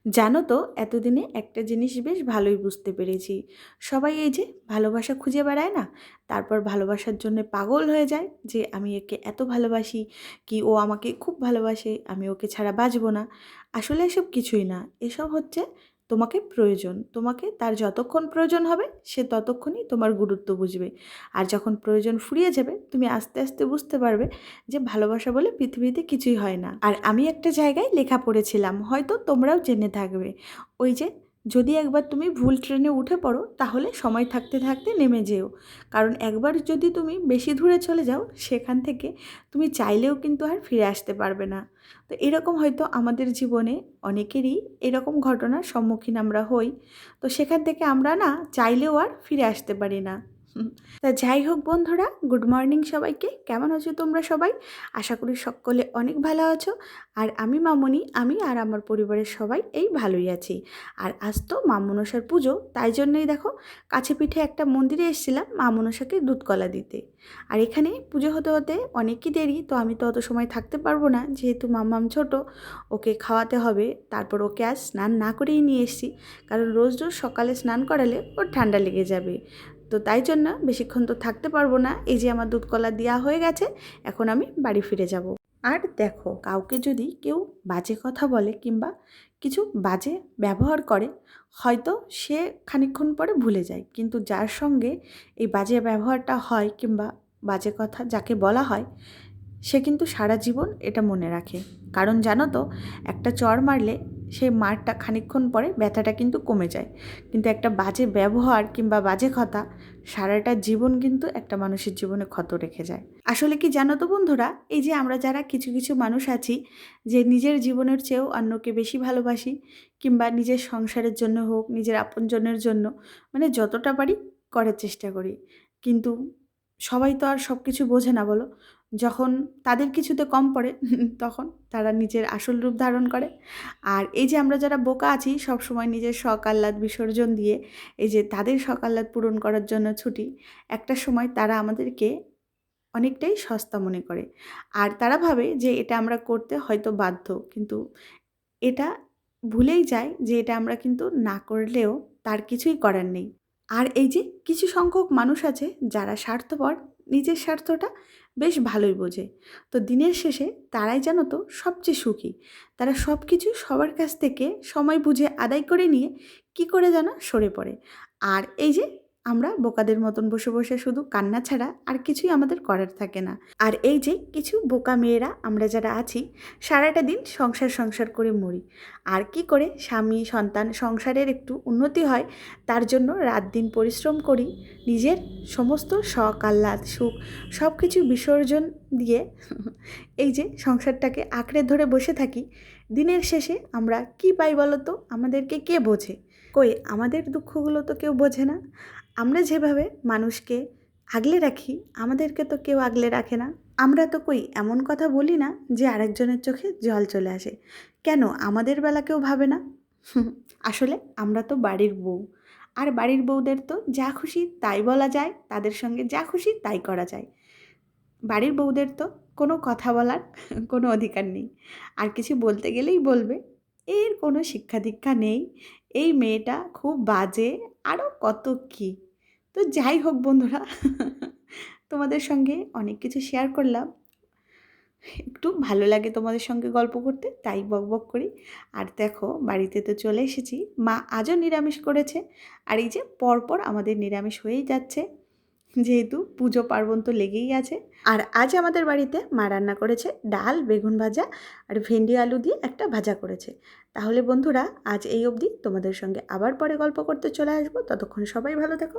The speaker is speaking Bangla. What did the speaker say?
জানো তো, এতদিনে একটা জিনিস বেশ ভালোই বুঝতে পেরেছি। সবাই এই যে ভালোবাসা খুঁজে বেড়ায় না, তারপর ভালোবাসার জন্য পাগল হয়ে যায় যে আমি একে এত ভালোবাসি, কি ও আমাকে খুব ভালোবাসে, আমি ওকে ছাড়া বাঁচবো না। আসলে এসব কিছুই না, এসব হচ্ছে তোমাকে প্রয়োজন। তোমাকে তার যতক্ষণ প্রয়োজন হবে সে ততক্ষণই তোমার গুরুত্ব বুঝবে। আর যখন প্রয়োজন ফুরিয়ে যাবে তুমি আস্তে আস্তে বুঝতে পারবে যে ভালোবাসা বলে পৃথিবীতে কিছুই হয় না। আর আমি একটা জায়গায় লেখা পড়েছিলাম, হয়তো তোমরাও জেনে থাকবে, ওই যে যদি একবার তুমি ভুল ট্রেনে উঠে পড়ো তাহলে সময় থাকতে থাকতে নেমে যেও। কারণ একবার যদি তুমি বেশি দূরে চলে যাও সেখান থেকে তুমি চাইলেও কিন্তু আর ফিরে আসতে পারবে না। তো এরকম হয়তো আমাদের জীবনে অনেকেরই এরকম ঘটনার সম্মুখীন আমরা হই। তো সেখান থেকে আমরা না চাইলেও আর ফিরে আসতে পারি না। তা যাই হোক বন্ধুরা, গুড মর্নিং সবাইকে। কেমন আছো তোমরা সবাই? আশা করি সকলে অনেক ভালো আছো। আর আমি মামনি, আমি আর আমার পরিবারের সবাই এই ভালোই আছি। আর আজ তো মা মনসার পুজো, তাই জন্যই দেখো কাছে পিঠে একটা মন্দিরে এসেছিলাম মা মনসাকে দুধকলা দিতে। আর এখানে পুজো হতে হতে অনেকই দেরি, তো আমি তো অত সময় থাকতে পারবো না, যেহেতু মাম্মাম ছোট, ওকে খাওয়াতে হবে। তারপর ওকে আজ স্নান না করেই নিয়ে এসেছি, কারণ রোজ রোজ সকালে স্নান করালে ওর ঠান্ডা লেগে যাবে। তো তাই জন্য বেশিক্ষণ তো থাকতে পারবো না। এই যে আমার দুধকলা দেওয়া হয়ে গেছে, এখন আমি বাড়ি ফিরে যাব। আর দেখো, কাউকে যদি কেউ বাজে কথা বলে কিংবা কিছু বাজে ব্যবহার করে, হয়তো সে খানিকক্ষণ পরে ভুলে যায়, কিন্তু যার সঙ্গে এই বাজে ব্যবহারটা হয় কিংবা বাজে কথা যাকে বলা হয়, সে কিন্তু সারা জীবন এটা মনে রাখে। কারণ জানো তো, একটা চড় মারলে সেই মারটা খানিকক্ষণ পরে ব্যথাটা কিন্তু কমে যায়, কিন্তু একটা বাজে ব্যবহার কিংবা বাজে কথা সারাটা জীবন কিন্তু একটা মানুষের জীবনে ক্ষত রেখে যায়। আসলে কি জানো তো বন্ধুরা, এই যে আমরা যারা কিছু কিছু মানুষ আছি যে নিজের জীবনের চেয়েও অন্যকে বেশি ভালোবাসি, কিংবা নিজের সংসারের জন্য হোক, নিজের আপনজনের জন্য, মানে যতটা পারি করার চেষ্টা করি, কিন্তু সবাই তো আর সব কিছু বোঝে না বলো। যখন তাদের কিছুতে কম পড়ে তখন তারা নিজের আসল রূপ ধারণ করে। আর এই যে আমরা যারা বোকা আছি, সব সময় নিজের শখ আহ্লাদ বিসর্জন দিয়ে এই যে তাদের শখ আহ্লাদ পূরণ করার জন্য ছুটি, একটা সময় তারা আমাদেরকে অনেকটাই সস্তা মনে করে। আর তারা ভাবে যে এটা আমরা করতে হয়তো বাধ্য, কিন্তু এটা ভুলেই যায় যে এটা আমরা কিন্তু না করলেও তার কিছুই করার নেই। আর এই যে কিছু সংখ্যক মানুষ আছে যারা স্বার্থপর, নিজের স্বার্থটা বেশ ভালোই বোঝে। তো দিনের শেষে তারাই জানো তো সবচেয়ে সুখী। তারা সব কিছু সবার কাছ থেকে সময় বুঝে আদায় করে নিয়ে কি করে যেন সরে পড়ে। আর এই যে আমরা বোকাদের মতন বসে বসে শুধু কান্না ছাড়া আর কিছুই আমাদের করার থাকে না। আর এই যে কিছু বোকা মেয়েরা আমরা যারা আছি, সারাটা দিন সংসার সংসার করে মরি। আর কি করে স্বামী সন্তান সংসারের একটু উন্নতি হয় তার জন্য রাত দিন পরিশ্রম করি, নিজের সমস্ত শখ আহ্লাদ সুখ সব কিছু বিসর্জন দিয়ে এই যে সংসারটাকে আঁকড়ে ধরে বসে থাকি। দিনের শেষে আমরা কি পাই বলো তো? আমাদেরকে কে বোঝে? কই, আমাদের দুঃখগুলো তো কেউ বোঝে না। আমরা যেভাবে মানুষকে আগলে রাখি, আমাদেরকে তো কেউ আগলে রাখে না। আমরা তো কই এমন কথা বলি না যে আরেকজনের চোখে জল চলে আসে। কেন আমাদের বেলা কেউ ভাবে না? আসলে আমরা তো বাড়ির বউ, আর বাড়ির বউদের তো যা খুশি তাই বলা যায়, তাদের সঙ্গে যা খুশি তাই করা যায়। বাড়ির বউদের তো কোনো কথা বলার কোনো অধিকার নেই। আর কিছু বলতে গেলেই বলবে এর কোনো শিক্ষা দীক্ষা নেই, এই মেয়েটা খুব বাজে, আরও কত কী। তো যাই হোক বন্ধুরা, তোমাদের সঙ্গে অনেক কিছু শেয়ার করলাম, একটু ভালো লাগে তোমাদের সঙ্গে গল্প করতে, তাই বকবক করি। আর দেখো বাড়িতে তো চলে এসেছি, মা আজও নিরামিষ করেছে। আর এই যে পরপর আমাদের নিরামিষ হয়েই যাচ্ছে, যেহেতু পুজো পার্বণ তো লেগেই আছে। আর আজ আমাদের বাড়িতে মা রান্না করেছে ডাল, বেগুন ভাজা আর ভেন্ডি আলু দিয়ে একটা ভাজা করেছে। তাহলে বন্ধুরা আজ এই অবধি, তোমাদের সঙ্গে আবার পরে গল্প করতে চলে আসবো। ততক্ষণ সবাই ভালো থেকো।